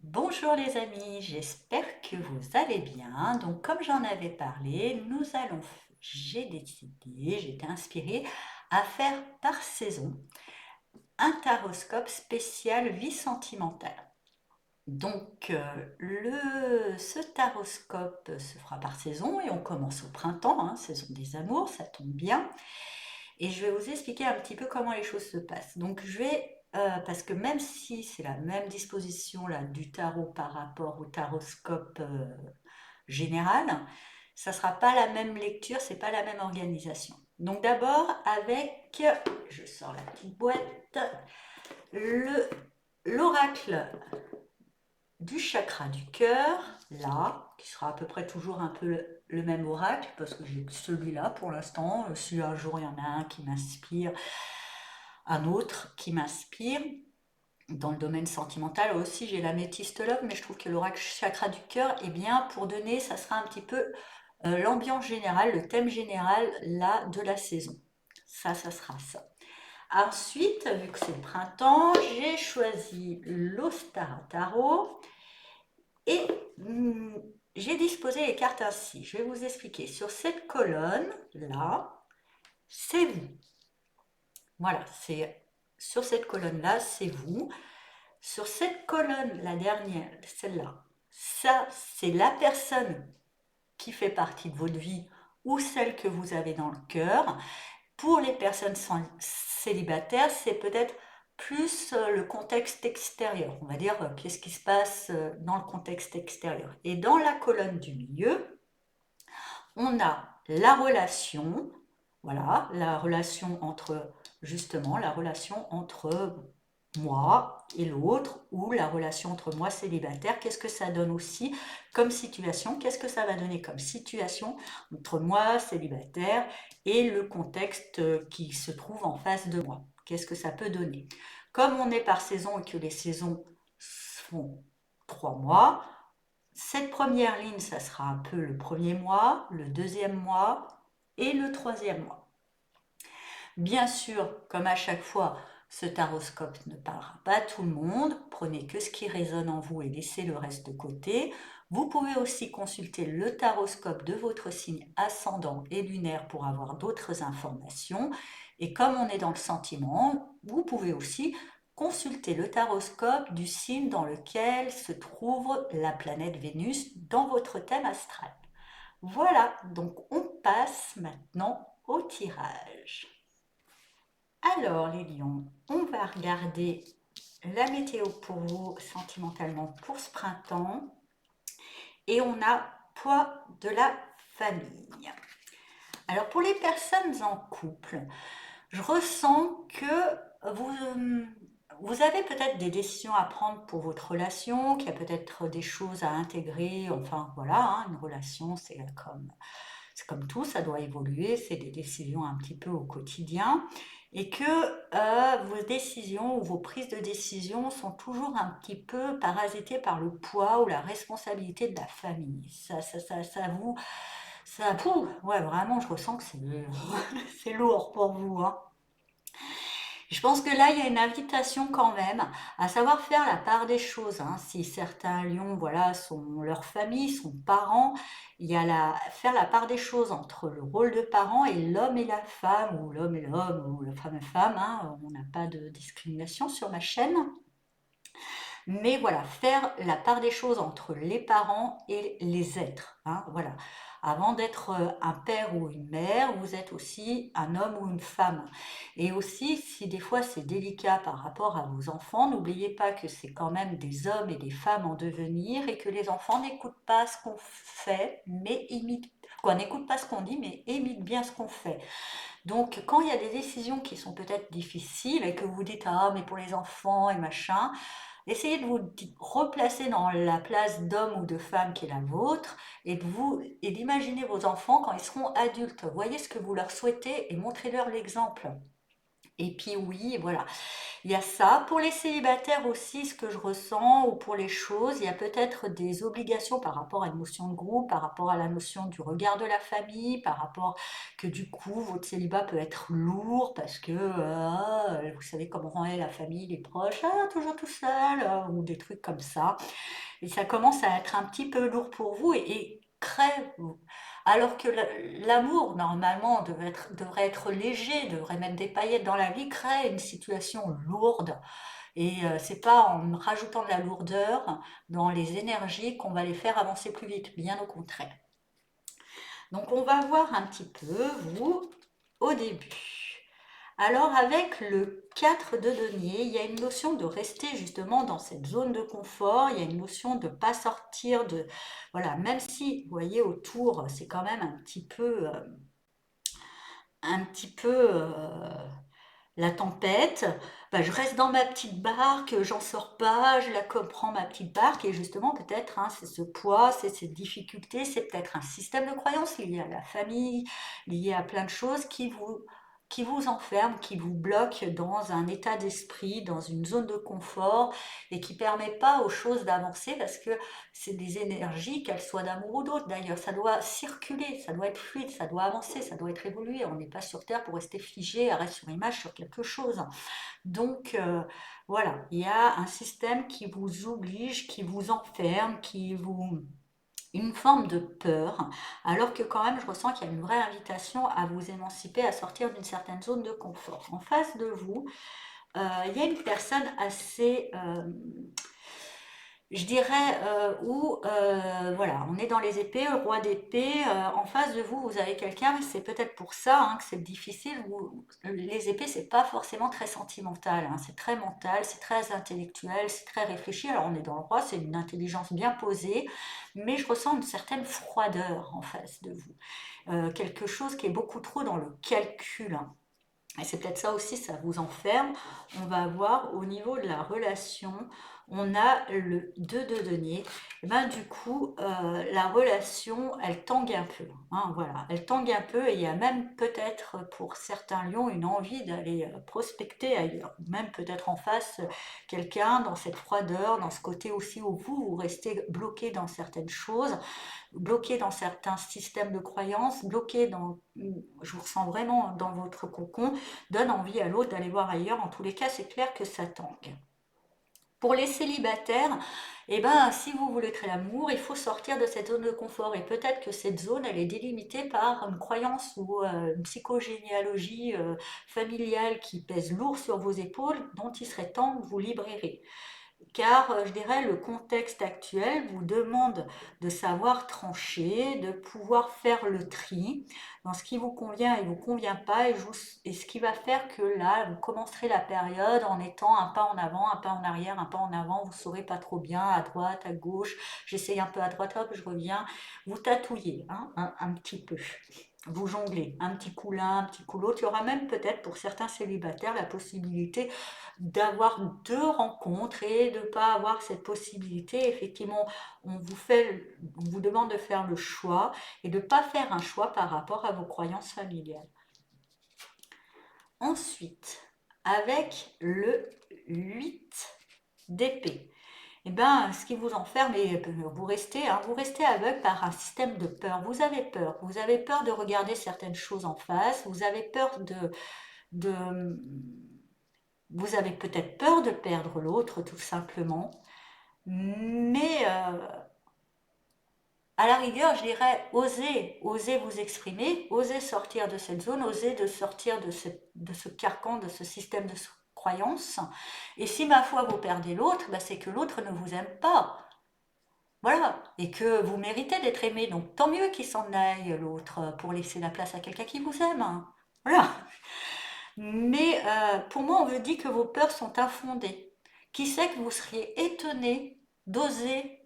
Bonjour les amis, j'espère que vous allez bien. Donc comme j'en avais parlé, j'ai été inspirée à faire par saison un taroscope spécial vie sentimentale. Donc ce taroscope se fera par saison et on commence au printemps, hein, saison des amours, ça tombe bien. Et je vais vous expliquer un petit peu comment les choses se passent. Donc parce que même si c'est la même disposition là, du tarot par rapport au taroscope général, ça ne sera pas la même lecture, c'est pas la même organisation. Donc d'abord avec, je sors la petite boîte, l'oracle du chakra du cœur, là, qui sera à peu près toujours un peu le même oracle, parce que j'ai celui-là pour l'instant. Si un jour il y en a un qui m'inspire, un autre qui m'inspire. Dans le domaine sentimental aussi, j'ai l'améthyste love, mais je trouve que l'oracle chakra du cœur, eh bien, pour donner, ça sera un petit peu l'ambiance générale, le thème général, là, de la saison. Ça sera ça. Ensuite, vu que c'est le printemps, j'ai choisi l'Ostara Tarot et j'ai disposé les cartes ainsi. Je vais vous expliquer. Sur cette colonne-là, c'est vous. Voilà, c'est sur cette colonne-là, c'est vous. Sur cette colonne, la dernière, celle-là, ça, c'est la personne qui fait partie de votre vie ou celle que vous avez dans le cœur. Pour les personnes célibataires, c'est peut-être plus le contexte extérieur. On va dire qu'est-ce qui se passe dans le contexte extérieur. Et dans la colonne du milieu, on a la relation, voilà, la relation entre, justement, la relation entre moi et l'autre, ou la relation entre moi célibataire, qu'est-ce que ça donne aussi comme situation, qu'est-ce que ça va donner comme situation entre moi célibataire et le contexte qui se trouve en face de moi, qu'est-ce que ça peut donner. Comme on est par saison et que les saisons font 3 mois, cette première ligne, ça sera un peu le premier mois, le deuxième mois et le troisième mois. Bien sûr, comme à chaque fois, ce taroscope ne parlera pas à tout le monde. Prenez que ce qui résonne en vous et laissez le reste de côté. Vous pouvez aussi consulter le taroscope de votre signe ascendant et lunaire pour avoir d'autres informations. Et comme on est dans le sentiment, vous pouvez aussi consulter le taroscope du signe dans lequel se trouve la planète Vénus dans votre thème astral. Voilà, donc on passe maintenant au tirage. Alors les lions, on va regarder la météo pour vous sentimentalement pour ce printemps. Et on a poids de la famille. Alors pour les personnes en couple, je ressens que vous avez peut-être des décisions à prendre pour votre relation, qu'il y a peut-être des choses à intégrer. Enfin voilà, hein, une relation c'est comme tout, ça doit évoluer, c'est des décisions un petit peu au quotidien, et que vos décisions ou vos prises de décision sont toujours un petit peu parasitées par le poids ou la responsabilité de la famille. Ouais, vraiment, je ressens que c'est lourd pour vous, hein. Je pense que là, il y a une invitation quand même à savoir faire la part des choses, hein. Si certains lions, voilà, sont leur famille, sont parents, il y a faire la part des choses entre le rôle de parent et l'homme et la femme, ou l'homme et l'homme, ou la femme et femme, hein. On n'a pas de discrimination sur ma chaîne. Mais voilà, faire la part des choses entre les parents et les êtres, hein, voilà. Avant d'être un père ou une mère, vous êtes aussi un homme ou une femme. Et aussi, si des fois c'est délicat par rapport à vos enfants, n'oubliez pas que c'est quand même des hommes et des femmes en devenir et que les enfants n'écoutent pas ce qu'on fait, mais imitent, quoi, n'écoutent pas ce qu'on dit, mais imitent bien ce qu'on fait. Donc, quand il y a des décisions qui sont peut-être difficiles et que vous dites ah mais pour les enfants et machin, essayez de vous replacer dans la place d'homme ou de femme qui est la vôtre et d'imaginer vos enfants quand ils seront adultes. Voyez ce que vous leur souhaitez et montrez-leur l'exemple. Et puis oui, voilà. Il y a ça. Pour les célibataires aussi, ce que je ressens, ou pour les choses, il y a peut-être des obligations par rapport à une notion de groupe, par rapport à la notion du regard de la famille, par rapport que du coup, votre célibat peut être lourd parce que vous savez comment est la famille, les proches, toujours tout seul, ou des trucs comme ça. Et ça commence à être un petit peu lourd pour vous et crée, alors que l'amour, normalement, devrait être léger, devrait mettre des paillettes dans la vie, crée une situation lourde. Et c'est pas en rajoutant de la lourdeur dans les énergies qu'on va les faire avancer plus vite, bien au contraire. Donc on va voir un petit peu, vous, au début. Alors avec le 4 de denier, il y a une notion de rester justement dans cette zone de confort, il y a une notion de ne pas sortir de... Voilà, même si, vous voyez, autour, c'est quand même un petit peu la tempête, bah, je reste dans ma petite barque, j'en sors pas, je la comprends ma petite barque, et justement peut-être c'est ce poids, c'est cette difficulté, c'est peut-être un système de croyance lié à la famille, lié à plein de choses qui vous enferme, qui vous bloque dans un état d'esprit, dans une zone de confort, et qui permet pas aux choses d'avancer parce que c'est des énergies, qu'elles soient d'amour ou d'autre d'ailleurs, ça doit circuler, ça doit être fluide, ça doit avancer, ça doit être évolué. On n'est pas sur Terre pour rester figé, arrêt sur image sur quelque chose. Donc voilà, il y a un système qui vous oblige, qui vous enferme, qui vous... une forme de peur, alors que quand même je ressens qu'il y a une vraie invitation à vous émanciper, à sortir d'une certaine zone de confort. En face de vous, il y a une personne assez je dirais, où, voilà, on est dans les épées, le roi d'épée, en face de vous, vous avez quelqu'un, mais c'est peut-être pour ça que c'est difficile. Les épées, c'est pas forcément très sentimental, c'est très mental, c'est très intellectuel, c'est très réfléchi. Alors on est dans le roi, c'est une intelligence bien posée, mais je ressens une certaine froideur en face de vous. Quelque chose qui est beaucoup trop dans le calcul. Et c'est peut-être ça aussi, ça vous enferme. On va voir au niveau de la relation, on a le 2 de denier. Et ben, du coup, la relation, elle tangue un peu. Voilà, elle tangue un peu et il y a même peut-être pour certains lions une envie d'aller prospecter ailleurs. Même peut-être en face quelqu'un dans cette froideur, dans ce côté aussi où vous restez bloqué dans certaines choses, bloqué dans certains systèmes de croyances, bloqué dans, je vous ressens vraiment dans votre cocon, donne envie à l'autre d'aller voir ailleurs. En tous les cas, c'est clair que ça tangue. Pour les célibataires, eh ben, si vous voulez créer l'amour, il faut sortir de cette zone de confort. Et peut-être que cette zone, elle est délimitée par une croyance ou une psychogénéalogie familiale qui pèse lourd sur vos épaules, dont il serait temps de vous libérer. Car je dirais le contexte actuel vous demande de savoir trancher, de pouvoir faire le tri dans ce qui vous convient et ne vous convient pas, et ce qui va faire que là, vous commencerez la période en étant un pas en avant, un pas en arrière, un pas en avant, vous ne saurez pas trop bien, à droite, à gauche, j'essaye un peu à droite, hop, je reviens, vous tatouillez un petit peu. Vous jonglez, un petit coup l'un, un petit coup l'autre. Il y aura même peut-être pour certains célibataires la possibilité d'avoir deux rencontres et de ne pas avoir cette possibilité. Effectivement, on vous demande de faire le choix et de ne pas faire un choix par rapport à vos croyances familiales. Ensuite, avec le 8 d'épée, eh ben, ce qui vous enferme, et vous restez aveugle par un système de peur. Vous avez peur de regarder certaines choses en face, vous avez peur de vous avez peut-être peur de perdre l'autre, tout simplement. Mais à la rigueur, je dirais, osez vous exprimer, osez sortir de cette zone, osez de sortir de ce carcan, de ce système de croyance. Et si, ma foi, vous perdez l'autre, bah, c'est que l'autre ne vous aime pas. Voilà. Et que vous méritez d'être aimé. Donc, tant mieux qu'il s'en aille, l'autre, pour laisser la place à quelqu'un qui vous aime. Voilà. Mais pour moi, on me dit que vos peurs sont infondées. Qui sait que vous seriez étonné d'oser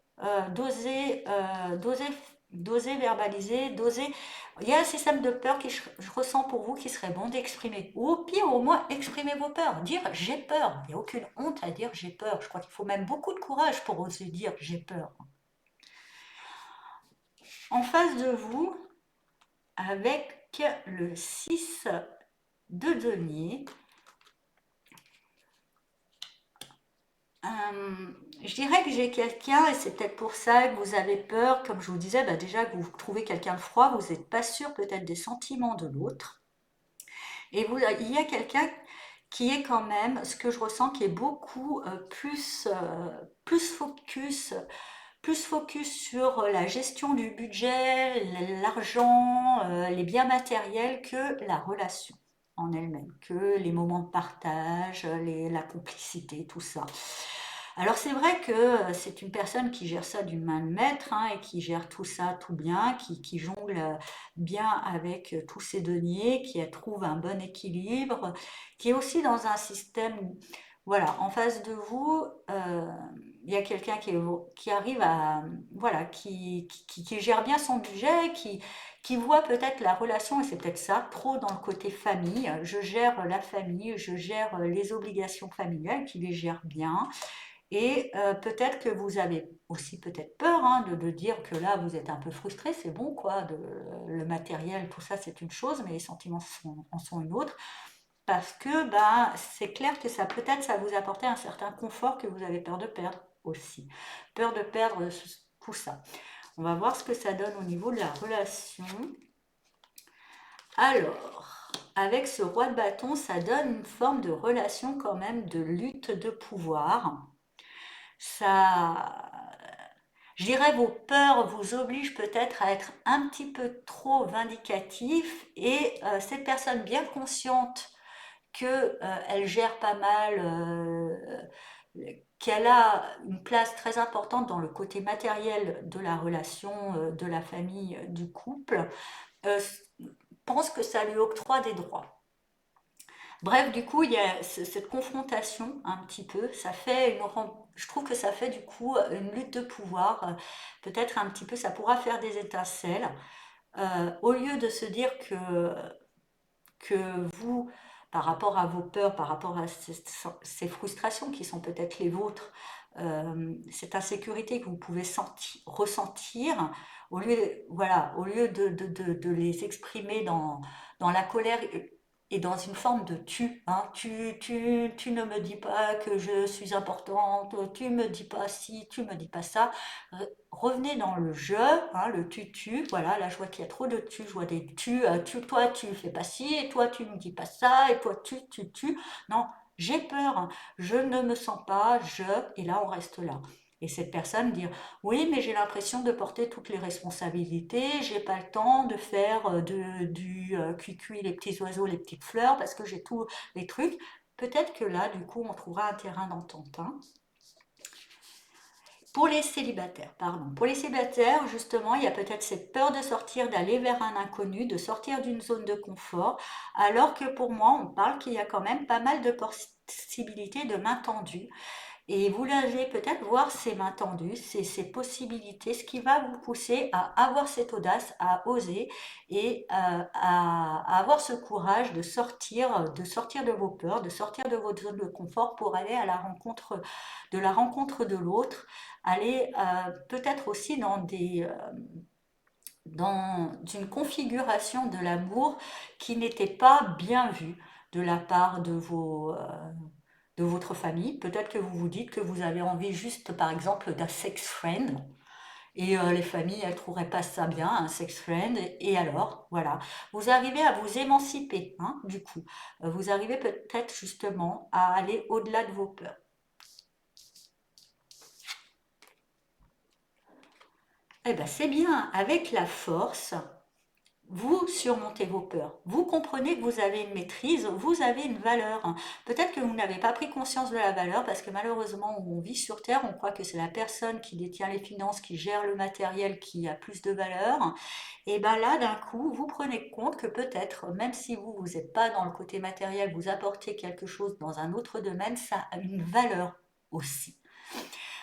verbaliser, d'oser. Il y a un système de peur que je ressens pour vous qui serait bon d'exprimer. Ou au pire, au moins, exprimer vos peurs. Dire j'ai peur. Il n'y a aucune honte à dire j'ai peur. Je crois qu'il faut même beaucoup de courage pour oser dire j'ai peur. En face de vous, avec le 6 de denier, Je dirais que j'ai quelqu'un, et c'est peut-être pour ça que vous avez peur, comme je vous disais, bah déjà que vous trouvez quelqu'un de froid, vous n'êtes pas sûr peut-être des sentiments de l'autre. Et vous, il y a quelqu'un qui est quand même, ce que je ressens, qui est beaucoup plus plus focus sur la gestion du budget, l'argent, les biens matériels que la relation en elle-même, que les moments de partage, la complicité, tout ça. Alors c'est vrai que c'est une personne qui gère ça d'une main de maître hein, et qui gère tout ça tout bien, qui jongle bien avec tous ses deniers, qui trouve un bon équilibre, qui est aussi dans un système, voilà, en face de vous, il y a quelqu'un qui arrive à, voilà, qui gère bien son budget, qui voit peut-être la relation, et c'est peut-être ça, trop dans le côté famille. Je gère la famille, je gère les obligations familiales, qui les gère bien. Et peut-être que vous avez aussi peut-être peur hein, de dire que là vous êtes un peu frustré, c'est bon quoi, le matériel, tout ça c'est une chose, mais les sentiments en sont une autre. Parce que ben, c'est clair que ça peut-être ça vous apporter un certain confort que vous avez peur de perdre aussi. Peur de perdre tout ça. On va voir ce que ça donne au niveau de la relation. Alors, avec ce roi de bâton, ça donne une forme de relation quand même de lutte de pouvoir. Ça, je dirais vos peurs vous obligent peut-être à être un petit peu trop vindicatif et cette personne bien consciente que elle gère pas mal, qu'elle a une place très importante dans le côté matériel de la relation, de la famille, du couple, euh, pense que ça lui octroie des droits. Bref, du coup, il y a cette confrontation un petit peu. Ça fait je trouve que ça fait du coup une lutte de pouvoir. Peut-être un petit peu, ça pourra faire des étincelles. Au lieu de se dire que vous, par rapport à vos peurs, par rapport à ces frustrations qui sont peut-être les vôtres, cette insécurité que vous pouvez ressentir, voilà, au lieu de les exprimer dans la colère et dans une forme de hein, tu ne me dis pas que je suis importante, tu me dis pas ci, tu me dis pas ça, revenez dans le jeu, hein, le tu, voilà, là je vois qu'il y a trop de tu, je vois des toi tu fais pas ci, et toi tu me dis pas ça, et toi tu. Non, j'ai peur, hein, je ne me sens pas, et là on reste là. Et cette personne dire, oui, mais j'ai l'impression de porter toutes les responsabilités, j'ai pas le temps de faire du cuicui, les petits oiseaux, les petites fleurs, parce que j'ai tous les trucs. Peut-être que là, du coup, on trouvera un terrain d'entente, hein. Pour les célibataires, pardon. Pour les célibataires, justement, il y a peut-être cette peur de sortir, d'aller vers un inconnu, de sortir d'une zone de confort, alors que pour moi, on parle qu'il y a quand même pas mal de possibilités de main tendue. Et vous allez peut-être voir ces mains tendues, ces possibilités, ce qui va vous pousser à avoir cette audace, à oser et à avoir ce courage de sortir de vos peurs, de sortir de votre zone de confort pour aller à la rencontre de l'autre, aller peut-être aussi dans une configuration de l'amour qui n'était pas bien vue de la part de votre famille. Peut-être que vous vous dites que vous avez envie juste, par exemple, d'un sex friend. Et les familles, elles ne trouveraient pas ça bien, un sex friend. Et alors, voilà. Vous arrivez à vous émanciper, hein, du coup. Vous arrivez peut-être justement à aller au-delà de vos peurs. Eh bien, c'est bien. Avec la force, vous surmontez vos peurs. Vous comprenez que vous avez une maîtrise, vous avez une valeur. Peut-être que vous n'avez pas pris conscience de la valeur parce que malheureusement, où on vit sur Terre, on croit que c'est la personne qui détient les finances, qui gère le matériel, qui a plus de valeur. Et bien là, d'un coup, vous prenez compte que peut-être, même si vous n'êtes pas dans le côté matériel, vous apportez quelque chose dans un autre domaine, ça a une valeur aussi.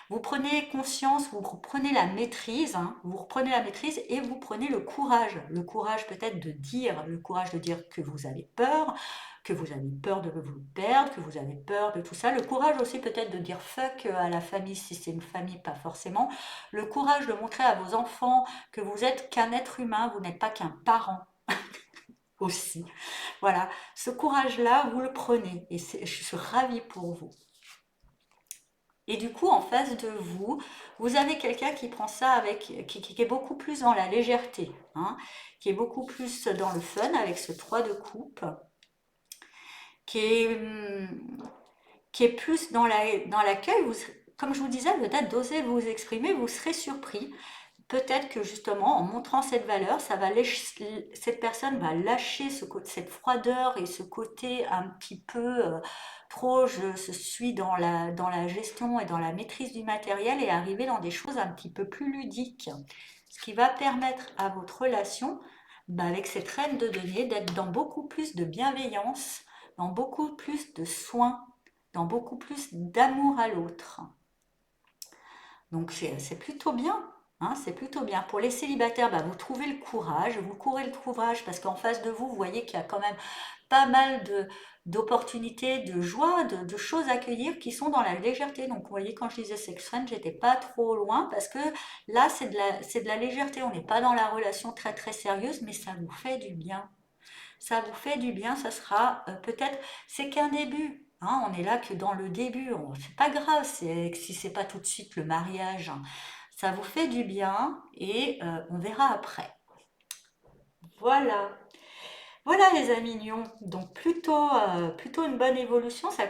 Vous prenez conscience, vous reprenez la maîtrise, hein, vous reprenez la maîtrise et vous prenez le courage peut-être de dire, le courage de dire que vous avez peur de vous perdre, que vous avez peur de tout ça, le courage aussi peut-être de dire fuck à la famille si c'est une famille, pas forcément, le courage de montrer à vos enfants que vous êtes qu'un être humain, vous n'êtes pas qu'un parent aussi. Voilà, ce courage-là, vous le prenez et je suis ravie pour vous. Et du coup, en face de vous, vous avez quelqu'un qui prend ça avec, qui est beaucoup plus dans la légèreté, hein, qui est beaucoup plus dans le fun avec ce 3 de coupe, qui est, qui est plus dans l'accueil. Comme je vous disais, peut-être d'oser vous exprimer, vous serez surpris. Peut-être que justement, en montrant cette valeur, cette personne va lâcher cette froideur et ce côté un petit peu trop, je suis dans la gestion et dans la maîtrise du matériel et arriver dans des choses un petit peu plus ludiques. Ce qui va permettre à votre relation, bah, avec cette reine de denier, d'être dans beaucoup plus de bienveillance, dans beaucoup plus de soins, dans beaucoup plus d'amour à l'autre. Donc c'est plutôt bien, hein, c'est plutôt bien. Pour les célibataires, bah, vous trouvez le courage, vous courez le courage parce qu'en face de vous, vous voyez qu'il y a quand même pas mal d'opportunités, de joie, de choses à accueillir qui sont dans la légèreté. Donc vous voyez, quand je disais sex friend, j'étais pas trop loin parce que là, c'est de la légèreté. On n'est pas dans la relation très très sérieuse, mais ça vous fait du bien. Ça vous fait du bien, ça sera peut-être, c'est qu'un début. Hein, on est là que dans le début, c'est pas grave si c'est pas tout de suite le mariage. Hein. Ça vous fait du bien et on verra après. Voilà. Voilà les amis mignons. Donc plutôt une bonne évolution. Ça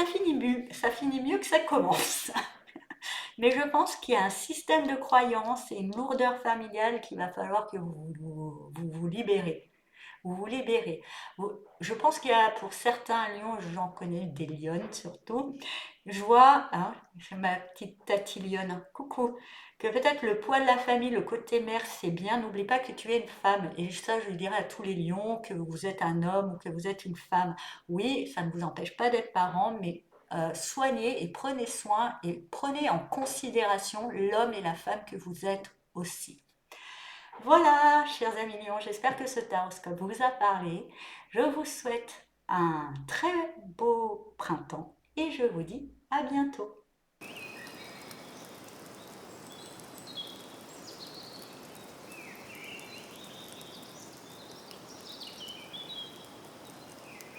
finit mieux que ça commence. Mais je pense qu'il y a un système de croyances et une lourdeur familiale qu'il va falloir que vous libérez. Vous vous libérez. Je pense qu'il y a pour certains lions, j'en connais des lionnes surtout, je vois, hein, j'ai ma petite Tati lionne, coucou, que peut-être le poids de la famille, le côté mère, c'est bien, n'oublie pas que tu es une femme. Et ça, je dirais à tous les lions que vous êtes un homme ou que vous êtes une femme. Oui, ça ne vous empêche pas d'être parent, mais soignez et prenez soin et prenez en considération l'homme et la femme que vous êtes aussi. Voilà, chers amis mignons, j'espère que ce horoscope vous a parlé. Je vous souhaite un très beau printemps et je vous dis à bientôt.